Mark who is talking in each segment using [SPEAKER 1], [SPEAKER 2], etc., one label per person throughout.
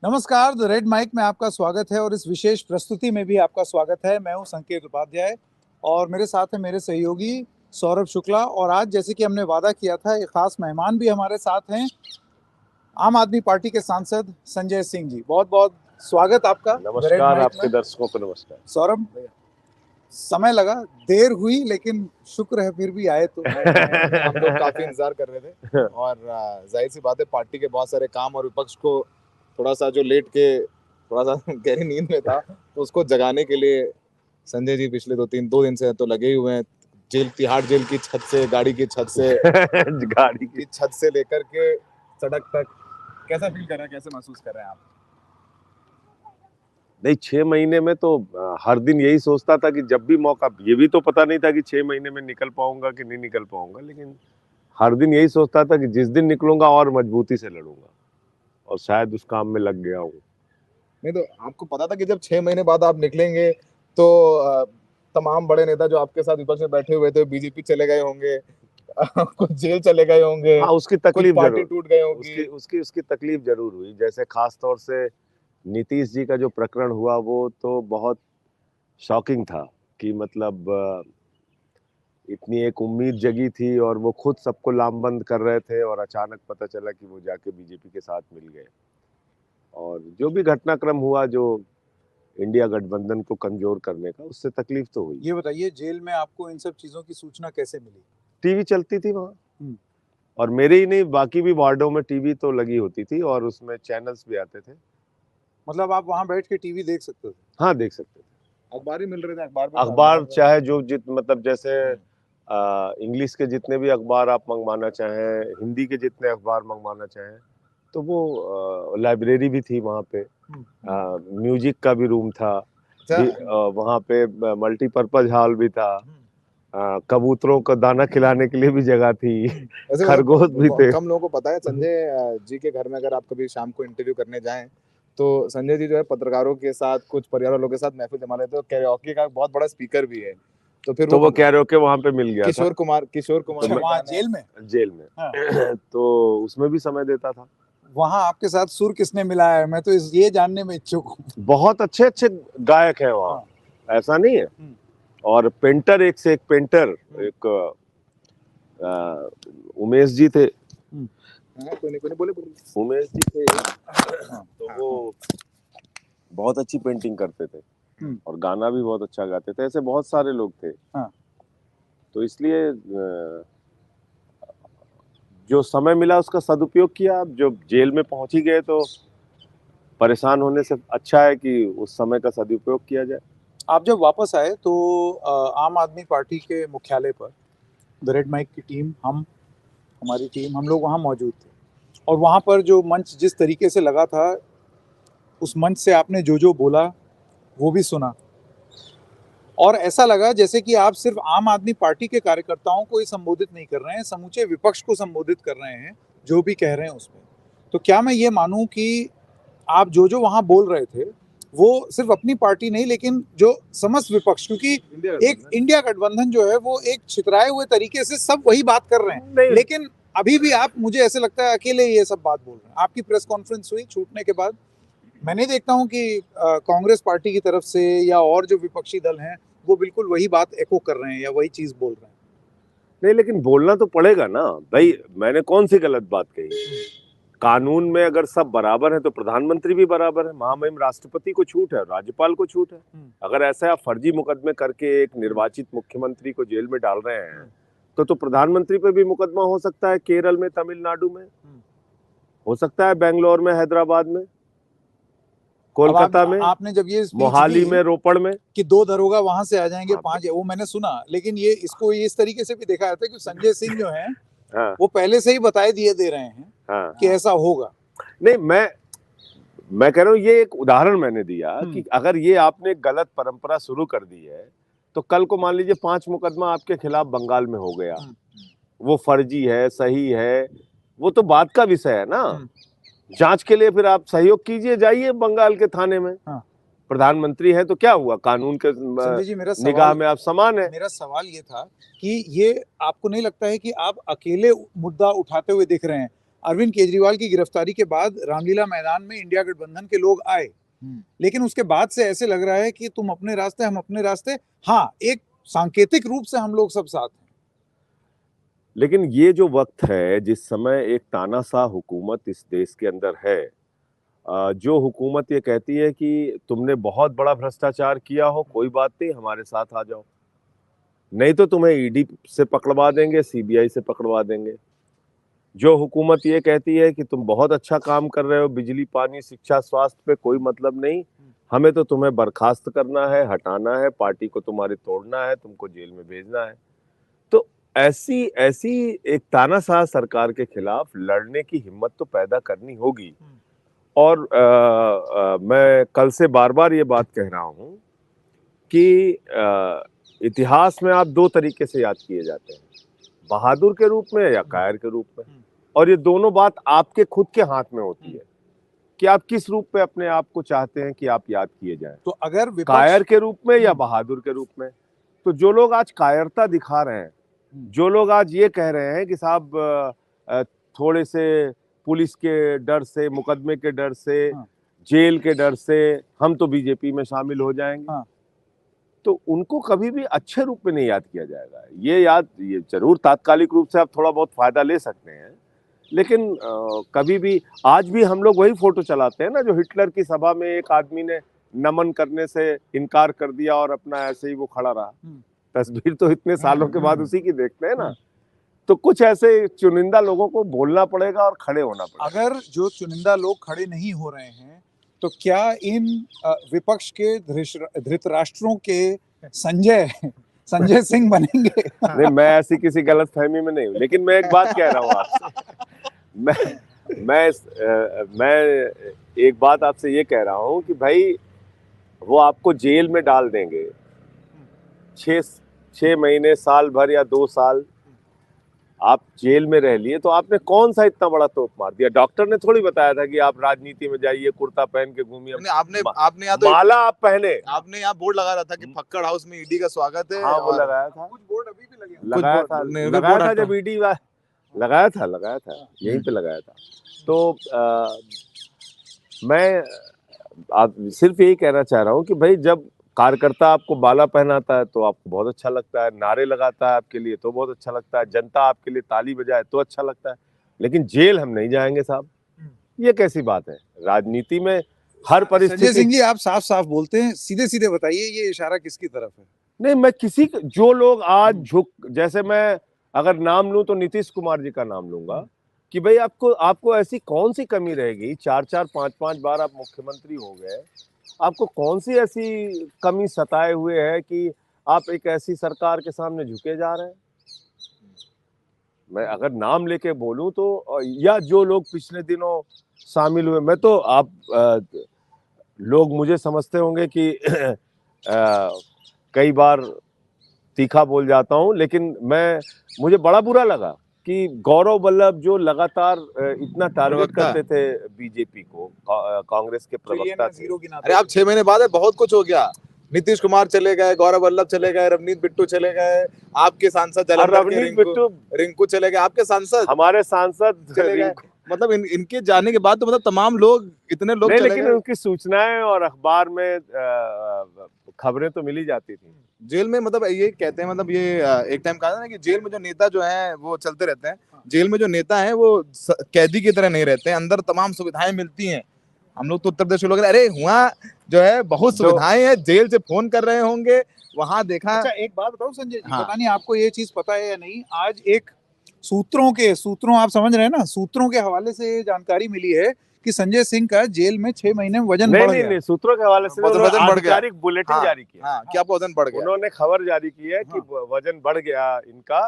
[SPEAKER 1] नमस्कार, the red mic में आपका स्वागत है और इस विशेष प्रस्तुति में भी आपका स्वागत है। मैं हूं संकेत उपाध्याय और मेरे साथ है मेरे सहयोगी सौरभ शुक्ला। और आज जैसे कि हमने वादा किया था, एक खास मेहमान भी हमारे साथ हैं, आम आदमी पार्टी के सांसद संजय सिंह जी। बहुत बहुत स्वागत आपका द रेड
[SPEAKER 2] नमस्कार,
[SPEAKER 1] माइक
[SPEAKER 2] आपके
[SPEAKER 1] में।
[SPEAKER 2] दर्शकों को नमस्कार।
[SPEAKER 1] सौरभ, समय लगा, देर हुई, लेकिन शुक्र है फिर भी आए। तो
[SPEAKER 3] हम लोग काफी इंतजार कर रहे थे और जाहिर सी बात है, पार्टी के बहुत सारे काम और विपक्ष को थोड़ा सा जो लेट के थोड़ा सा गहरी नींद में था, तो उसको जगाने के लिए संजय जी पिछले दो दिन से तो लगे ही हुए हैं। जेल, तिहाड़ जेल की छत से, गाड़ी की छत से
[SPEAKER 2] गाड़ी
[SPEAKER 3] की छत से लेकर के सड़क तक। कैसा फील कर रहे हैं, कैसे महसूस कर रहे हैं आप?
[SPEAKER 2] नहीं, 6 महीने में तो हर दिन यही सोचता था कि जब भी मौका, ये भी तो पता नहीं था कि 6 महीने में निकल पाऊंगा कि नहीं निकल पाऊंगा, लेकिन हर दिन यही सोचता था कि जिस दिन निकलूंगा और मजबूती से लड़ूंगा, और शायद उस काम में लग गया हूँ।
[SPEAKER 3] नहीं तो आपको पता था कि जब 6 महीने बाद आप निकलेंगे तो तमाम बड़े नेता जो आपके साथ विपक्ष में बैठे हुए थे, बीजेपी चले गए होंगे, कुछ जेल चले गए होंगे,
[SPEAKER 2] हाँ, उसकी
[SPEAKER 3] कुछ
[SPEAKER 2] तकलीफ
[SPEAKER 3] पार्टी
[SPEAKER 2] जरूर,
[SPEAKER 3] टूट गई होगी।
[SPEAKER 2] उसकी तकलीफ जरूर हुई। जैसे खास तौर से नीतीश जी का जो प्रकरण हुआ, वो तो बहुत शॉकिंग था कि मतलब इतनी एक उम्मीद जगी थी और वो खुद सबको लामबंद कर रहे थे, और अचानक पता चला कि वो जाके बीजेपी के साथ मिल गए। और जो भी घटनाक्रम हुआ, जो इंडिया गठबंधन को कमजोर करने का, उससे तकलीफ तो हुई।
[SPEAKER 1] ये बताइए, जेल में आपको इन सब चीजों की सूचना कैसे मिली?
[SPEAKER 2] टीवी चलती थी वहाँ, और मेरे ही नहीं, बाकी भी वार्डों में टीवी तो लगी होती थी और उसमें चैनल्स भी आते थे।
[SPEAKER 1] मतलब आप वहां बैठ के टीवी देख सकते थे?
[SPEAKER 2] हाँ, देख सकते थे।
[SPEAKER 3] अखबार ही मिल रहे थे,
[SPEAKER 2] अखबार चाहे जो मतलब जैसे इंग्लिश के जितने भी अखबार आप मंगवाना चाहें, हिंदी के जितने अखबार मंगवाना चाहें, तो वो लाइब्रेरी भी थी वहाँ पे। म्यूजिक का भी रूम था, वहाँ पे मल्टीपर्पज हॉल भी था, कबूतरों को दाना खिलाने के लिए भी जगह थी, खरगोश भी थे।
[SPEAKER 3] कम लोगों को पता है, संजय जी के घर में अगर आप कभी शाम को इंटरव्यू करने जाएं तो संजय जी जो है पत्रकारों के साथ, कुछ परिवार वालों के साथ महफिल जमा लेते हैं। कैरियोकी का बहुत बड़ा स्पीकर भी है, तो फिर
[SPEAKER 2] वो कैरियोकी वहाँ पे मिल गया था।
[SPEAKER 3] किशोर कुमार
[SPEAKER 1] वहाँ जेल में
[SPEAKER 2] हाँ। तो उसमें भी समय देता था।
[SPEAKER 1] वहां आपके साथ सुर किसने मिलाया है? मैं तो ये जानने में इच्छुक हूँ।
[SPEAKER 2] बहुत अच्छे अच्छे गायक हैं वहाँ, ऐसा नहीं है। और पेंटर, एक से एक पेंटर, एक उमेश जी थे।
[SPEAKER 3] कोई बोले
[SPEAKER 2] उमेश जी थे, तो वो बहुत अच्छी पेंटिंग करते थे और गाना भी बहुत अच्छा गाते थे। ऐसे बहुत सारे लोग थे। तो इसलिए जो समय मिला उसका सदुपयोग किया। अब जो जेल में पहुंच ही गए तो परेशान होने से अच्छा है कि उस समय का सदुपयोग किया जाए।
[SPEAKER 1] आप जब वापस आए तो आम आदमी पार्टी के मुख्यालय पर द रेड माइक की टीम, हमारी टीम, हम लोग वहाँ मौजूद थे। और वहाँ पर जो मंच जिस तरीके से लगा था, उस मंच से आपने जो बोला वो भी सुना, और ऐसा लगा जैसे कि आप सिर्फ आम आदमी पार्टी के कार्यकर्ताओं को ही संबोधित नहीं कर रहे हैं, समूचे विपक्ष को संबोधित कर रहे हैं, जो भी कह रहे हैं उसमें। तो क्या मैं ये मानूं कि आप जो वहाँ बोल रहे थे वो सिर्फ अपनी पार्टी नहीं, लेकिन जो समस्त विपक्ष, क्योंकि एक इंडिया गठबंधन जो है वो एक छितराए हुए तरीके से सब वही बात कर रहे हैं, लेकिन अभी भी आप, मुझे ऐसे लगता है, अकेले ये सब बात बोल रहे हैं। आपकी प्रेस कॉन्फ्रेंस हुई छूटने के बाद, मैं नहीं देखता हूं कि कांग्रेस पार्टी की तरफ से या और जो विपक्षी दल हैं वो बिल्कुल वही बात एको कर रहे हैं या वही चीज बोल रहे हैं।
[SPEAKER 2] नहीं, लेकिन बोलना तो पड़ेगा ना भाई। मैंने कौन सी गलत बात कही? कानून में अगर सब बराबर है तो प्रधानमंत्री भी बराबर है। महामहिम राष्ट्रपति को छूट है, राज्यपाल को छूट है। अगर ऐसा आप फर्जी मुकदमे करके एक निर्वाचित मुख्यमंत्री को जेल में डाल रहे हैं, तो प्रधानमंत्री पे भी मुकदमा हो सकता है। केरल में, तमिलनाडु में हो सकता है, बेंगलोर में, हैदराबाद में, कोलकाता में,
[SPEAKER 1] आपने जब ये
[SPEAKER 2] मोहाली में, रोपड़ में,
[SPEAKER 1] कि 2 दरोगा वहां से आ जाएंगे, 5, वो मैंने सुना, लेकिन ये इसको इस तरीके से भी देखा जाता है कि संजय सिंह जो हैं वो पहले से ही बताए दे रहे हैं कि ऐसा होगा।
[SPEAKER 2] नहीं, मैं कह रहा हूँ, ये एक उदाहरण मैंने दिया कि अगर ये आपने गलत परंपरा शुरू कर दी है, तो कल को मान लीजिए 5 मुकदमा आपके खिलाफ बंगाल में हो गया, वो फर्जी है, सही है, वो तो बात का विषय है ना। जांच के लिए फिर आप सहयोग कीजिए, जाइए बंगाल के थाने में। प्रधानमंत्री है तो क्या हुआ, कानून के निगाह में आप समान है।
[SPEAKER 1] मेरा सवाल ये था कि ये आपको नहीं लगता है कि आप अकेले मुद्दा उठाते हुए दिख रहे हैं? अरविंद केजरीवाल की गिरफ्तारी के बाद रामलीला मैदान में इंडिया गठबंधन के लोग आए, लेकिन उसके बाद से ऐसे लग रहा है कि तुम अपने रास्ते हम अपने रास्ते। हाँ, एक सांकेतिक रूप से हम लोग सब साथ हैं।
[SPEAKER 2] लेकिन ये जो वक्त है जिस समय एक तानाशाह हुकूमत इस देश के अंदर है, जो हुकूमत ये कहती है कि तुमने बहुत बड़ा भ्रष्टाचार किया हो, कोई बात नहीं, हमारे साथ आ जाओ, नहीं तो तुम्हें ईडी से पकड़वा देंगे, सीबीआई से पकड़वा देंगे। जो हुकूमत ये कहती है कि तुम बहुत अच्छा काम कर रहे हो, बिजली, पानी, शिक्षा, स्वास्थ्य पे कोई मतलब नहीं, हमें तो तुम्हें बर्खास्त करना है, हटाना है, पार्टी को तुम्हारी तोड़ना है, तुमको जेल में भेजना है। तो ऐसी ऐसी एक तानाशाह सरकार के खिलाफ लड़ने की हिम्मत तो पैदा करनी होगी। और मैं कल से बार बार ये बात कह रहा हूं कि इतिहास में आप दो तरीके से याद किए जाते हैं, बहादुर के रूप में या कायर के रूप में, और ये दोनों बात आपके खुद के हाथ में होती है कि आप किस रूप में अपने आप को चाहते हैं कि आप याद किए जाएं।
[SPEAKER 1] तो अगर
[SPEAKER 2] कायर के रूप में या बहादुर के रूप में, तो जो लोग आज कायरता दिखा रहे हैं, जो लोग आज ये कह रहे हैं कि साहब थोड़े से पुलिस के डर से, मुकदमे के डर से, जेल के डर से हम तो बीजेपी में शामिल हो जाएंगे, तो उनको कभी भी अच्छे रूप में नहीं याद किया जाएगा। ये जरूर तात्कालिक रूप से आप थोड़ा बहुत फायदा ले सकते हैं, लेकिन कभी भी, आज भी हम लोग वही फोटो चलाते हैं ना जो हिटलर की सभा में एक आदमी ने नमन करने से इनकार कर दिया और अपना ऐसे ही वो खड़ा रहा। तस्वीर तो इतने सालों के बाद उसी की देखते हैं ना। तो कुछ ऐसे चुनिंदा लोगों को बोलना पड़ेगा और खड़े होना पड़ेगा।
[SPEAKER 1] अगर जो चुनिंदा लोग खड़े नहीं हो रहे हैं, तो क्या इन विपक्ष के धृतराष्ट्रों के संजय सिंह बनेंगे?
[SPEAKER 2] नहीं, मैं ऐसी किसी गलत फहमी में नहीं हूँ, लेकिन मैं एक बात कह रहा हूँ आपसे, मैं एक बात आपसे ये कह रहा हूँ कि भाई वो आपको जेल में डाल देंगे 6 महीने, साल भर या 2 साल आप जेल में रह लिए, तो आपने कौन सा इतना बड़ा तोप मार दिया? डॉक्टर ने थोड़ी बताया था कि आप राजनीति में जाइए, कुर्ता पहन के घूमिए।
[SPEAKER 3] आपने यहाँ तो
[SPEAKER 2] माला आप पहने,
[SPEAKER 3] आपने यहाँ बोर्ड लगा रहा था कि फक्कड़ हाउस में ईडी का स्वागत है।
[SPEAKER 2] हाँ, वो लगाया था,
[SPEAKER 1] कुछ बोर्ड अभी भी लगे,
[SPEAKER 2] लगाया था जब ईडी लगाया था यहीं पे लगाया था। तो मैं आप सिर्फ यही कहना चाह रहा हूँ कि भाई जब कार्यकर्ता आपको बाला पहनाता है तो आपको बहुत अच्छा लगता है, नारे लगाता है आपके लिए तो बहुत अच्छा लगता है, जनता आपके लिए ताली बजाए तो अच्छा लगता है, लेकिन जेल हम नहीं जाएंगे साहब, ये कैसी बात है? राजनीति में हर परिस्थिति।
[SPEAKER 1] संजय सिंह जी, आप साफ साफ बोलते हैं, सीधे सीधे बताइए ये इशारा किसकी तरफ है?
[SPEAKER 2] नहीं, मैं किसी, जो लोग आज जैसे मैं अगर नाम लूं तो नीतीश कुमार जी का नाम लूंगा कि भाई आपको ऐसी कौन सी कमी रहेगी, 4 5 बार आप मुख्यमंत्री हो गए, आपको कौन सी ऐसी कमी सताए हुए है कि आप एक ऐसी सरकार के सामने झुके जा रहे हैं? मैं अगर नाम लेके बोलूं तो, या जो लोग पिछले दिनों शामिल हुए, मैं तो लोग मुझे समझते होंगे कि कई बार तीखा बोल जाता हूं, लेकिन मुझे बड़ा बुरा लगा कि गौरव वल्लभ जो लगातार इतना टारगेट करते थे बीजेपी को, कांग्रेस के प्रवक्ता थे।
[SPEAKER 3] अरे आप 6 महीने बाद है, बहुत कुछ हो गया। नीतीश कुमार चले गए, गौरव वल्लभ चले गए, रवनीत बिट्टू चले गए, आपके सांसद रिंकू चले गए, आपके सांसद, हमारे सांसद चले गए। मतलब इनके जाने के बाद तो मतलब तमाम लोग, इतने लोग चले
[SPEAKER 2] लेकिन उनकी सूचनाएं और अखबार में खबरें तो मिली जाती थी।
[SPEAKER 3] जेल में मतलब ये कहते हैं, मतलब ये एक टाइम कहा था ना कि जेल में जो नेता जो है वो चलते रहते हैं, जेल में जो नेता है वो कैदी की तरह नहीं रहते हैं, अंदर तमाम सुविधाएं मिलती हैं। हम लोग तो उत्तर प्रदेश लोग, अरे हुआ जो है बहुत सुविधाएं हैं, जेल से फोन कर रहे होंगे, वहां देखा।
[SPEAKER 1] अच्छा, एक बात बताओ संजय जी, पता नहीं आपको ये चीज पता है या नहीं, आज एक सूत्रों आप समझ रहे हैं ना, सूत्रों के हवाले से ये जानकारी मिली है कि संजय सिंह का जेल में 6 महीने में वजन बढ़ गया।
[SPEAKER 2] नहीं, सूत्रों के हवाले से
[SPEAKER 3] वजन बढ़ गया,
[SPEAKER 2] बुलेटिन जारी किया।
[SPEAKER 3] कि आपका वजन बढ़ गया,
[SPEAKER 2] उन्होंने खबर जारी की है कि वजन बढ़ गया इनका,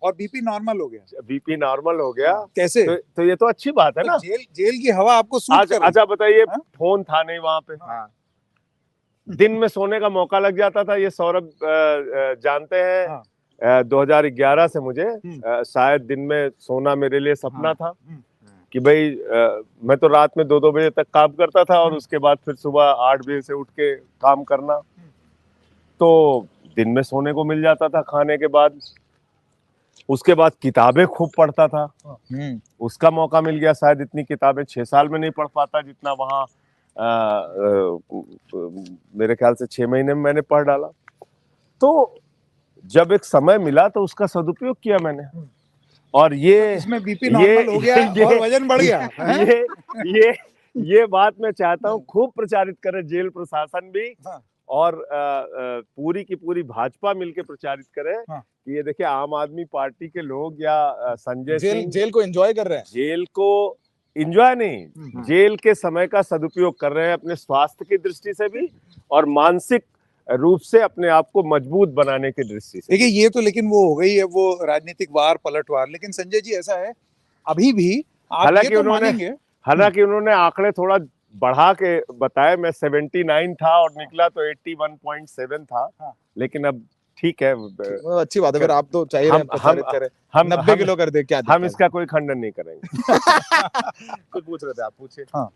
[SPEAKER 1] और बीपी नॉर्मल हो गया।
[SPEAKER 2] बीपी नॉर्मल हो गया।
[SPEAKER 1] कैसे?
[SPEAKER 2] तो ये तो अच्छी बात है ना।
[SPEAKER 1] जेल की हवा आपको सूट कर रही है।
[SPEAKER 2] अच्छा बताइए, फोन था नहीं वहां पे, दिन में सोने का मौका लग जाता था, ये सौरभ जानते हैं। 2011 से मुझे शायद दिन में सोना मेरे लिए सपना था कि भाई मैं तो रात में 2-2 बजे तक काम करता था और उसके बाद फिर सुबह 8 बजे से उठ के काम करना, तो दिन में सोने को मिल जाता था खाने के बाद। उसके बाद किताबें खूब पढ़ता था,
[SPEAKER 3] हम्म,
[SPEAKER 2] उसका मौका मिल गया। शायद इतनी किताबें 6 साल में नहीं पढ़ पाता जितना वहाँ मेरे ख्याल से 6 महीने में मैंने पढ़ डाला। तो जब एक समय मिला तो उसका सदुपयोग किया मैंने। और
[SPEAKER 1] इसमें बीपी नॉर्मल हो गया और वजन बढ़ गया है?
[SPEAKER 2] ये बात मैं चाहता हूँ खूब प्रचारित करे जेल प्रशासन भी,
[SPEAKER 1] हाँ।
[SPEAKER 2] और पूरी की पूरी भाजपा मिलके प्रचारित करे
[SPEAKER 1] हाँ।
[SPEAKER 2] कि ये देखिए आम आदमी पार्टी के लोग या संजय सिंह
[SPEAKER 3] जेल को एंजॉय कर रहे हैं।
[SPEAKER 2] जेल को एंजॉय नहीं, जेल के समय का सदुपयोग कर रहे हैं अपने स्वास्थ्य की दृष्टि से भी और मानसिक रूप से अपने आप को मजबूत बनाने की दृष्टि से।
[SPEAKER 1] देखिए ये तो लेकिन वो हो गई है वो राजनीतिक वार पलटवार, लेकिन संजय जी ऐसा है अभी भी आप ये तो मानेंगे,
[SPEAKER 2] हालांकि उन्होंने आंकड़े थोड़ा बढ़ा के बताए। मैं 79 था और निकला तो 81.7 था।
[SPEAKER 1] हाँ।
[SPEAKER 2] लेकिन अब ठीक है,
[SPEAKER 3] अच्छी बात है। फिर आप तो चाहिए प्रचारित करें,
[SPEAKER 2] हम
[SPEAKER 3] 90 किलो कर दे, क्या
[SPEAKER 2] हम इसका कोई खंडन नहीं करेंगे।
[SPEAKER 3] कुछ पूछ रहे थे आप, पूछिए।
[SPEAKER 1] हाँ।